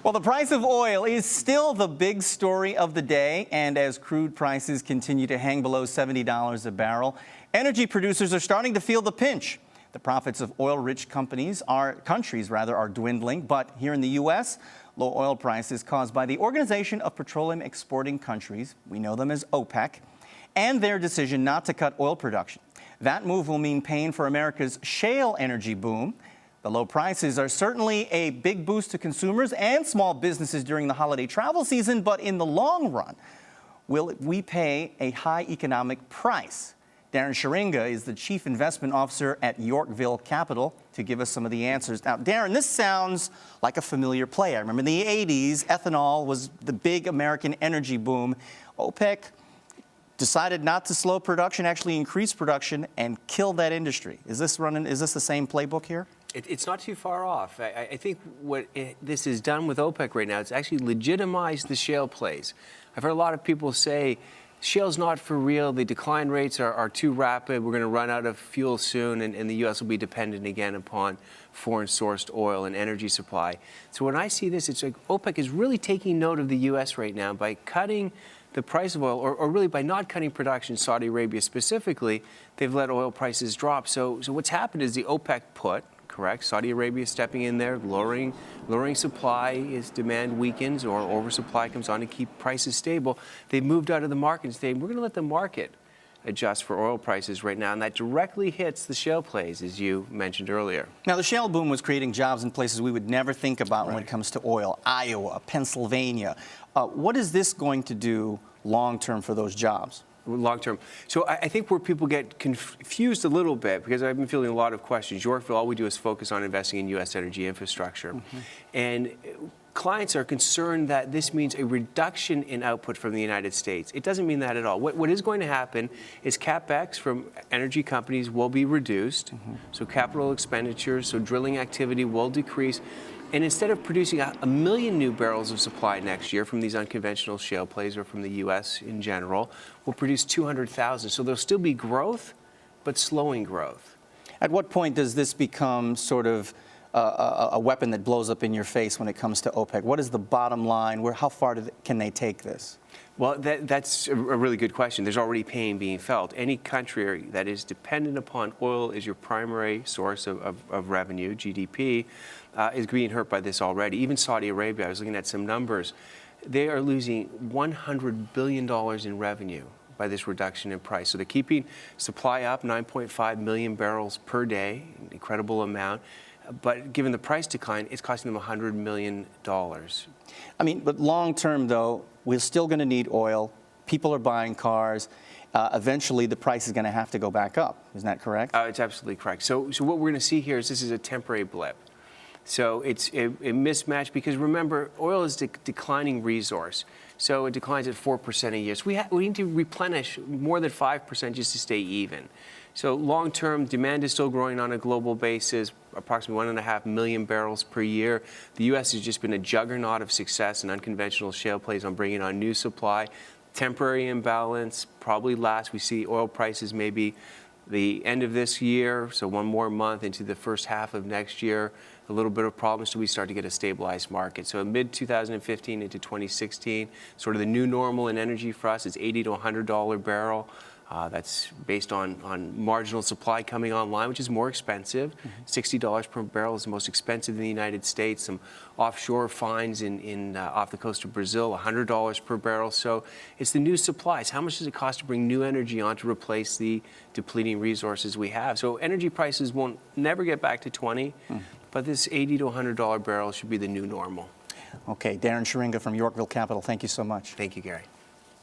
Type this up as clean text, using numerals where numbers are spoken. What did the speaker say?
Well, the price of oil is still the big story of the day, and as crude prices continue to hang below $70 a barrel, energy producers are starting to feel the pinch. The profits of oil-rich countries are dwindling, but here in the U.S., low oil prices caused by the Organization of Petroleum Exporting Countries, we know them as OPEC, and their decision not to cut oil production. That move will mean pain for America's shale energy boom. The low prices are certainly a big boost to consumers and small businesses during the holiday travel season, but in the long run, will we pay a high economic price? Darren Schuringa is the Chief Investment Officer at Yorkville Capital to give us some of the answers. Now, Darren, this sounds like a familiar play. I remember in the 80s, ethanol was the big American energy boom. OPEC decided not to slow production, actually increase production and kill that industry. Is this the same playbook here? It's not too far off. I think what this has done with OPEC right now, it's actually legitimized the shale plays. I've heard a lot of people say, shale's not for real, the decline rates are too rapid, we're going to run out of fuel soon, and the U.S. will be dependent again upon foreign-sourced oil and energy supply. So when I see this, it's like OPEC is really taking note of the U.S. right now by cutting the price of oil, or really by not cutting production, Saudi Arabia specifically, they've let oil prices drop. So what's happened is the OPEC put, correct, Saudi Arabia stepping in there, lowering supply as demand weakens or oversupply comes on to keep prices stable. They've moved out of the market and saying, we're going to let the market adjust for oil prices right now, and that directly hits the shale plays, as you mentioned earlier. Now, the shale boom was creating jobs in places we would never think about when it comes to oil, Iowa, Pennsylvania. What is this going to do long-term for those jobs? Long-term. So I think where people get confused a little bit, because I've been fielding a lot of questions. Yorkville, all we do is focus on investing in U.S. energy infrastructure. And clients are concerned that this means a reduction in output from the United States. It doesn't mean that at all. What is going to happen is CapEx from energy companies will be reduced. So capital expenditures, so drilling activity will decrease. And instead of producing a million new barrels of supply next year from these unconventional shale plays or from the U.S. in general, we'll produce 200,000. So there'll still be growth, but slowing growth. At what point does this become sort of a weapon that blows up in your face when it comes to OPEC? What is the bottom line? How far can they take this? Well, that's a really good question. There's already pain being felt. Any country that is dependent upon oil as your primary source of revenue, GDP, is being hurt by this already. Even Saudi Arabia, I was looking at some numbers, they are losing $100 billion in revenue by this reduction in price. So they're keeping supply up 9.5 million barrels per day, an incredible amount. But given the price decline, it's costing them $100 million. I mean, but long term, though, we're still going to need oil. People are buying cars. Eventually, the price is going to have to go back up. Isn't that correct? It's absolutely correct. So what we're going to see here is this is a temporary blip. So it's a mismatch because, remember, oil is a declining resource. So it declines at 4% a year. So we need to replenish more than 5% just to stay even. So long-term, demand is still growing on a global basis, approximately 1.5 million barrels per year. The U.S. has just been a juggernaut of success in unconventional shale plays on bringing on new supply. Temporary imbalance, probably last. We see oil prices maybe the end of this year, so one more month into the first half of next year, a little bit of problems till we start to get a stabilized market. So mid-2015 into 2016, sort of the new normal in energy for us is $80 to $100 a barrel. That's based on marginal supply coming online, which is more expensive. $60 per barrel is the most expensive in the United States. Some offshore finds off the coast of Brazil, $100 per barrel. So it's the new supplies. How much does it cost to bring new energy on to replace the depleting resources we have? So energy prices won't never get back to 20, but this $80 to $100 barrel should be the new normal. Okay, Darren Schuringa from Yorkville Capital, thank you so much. Thank you, Gary.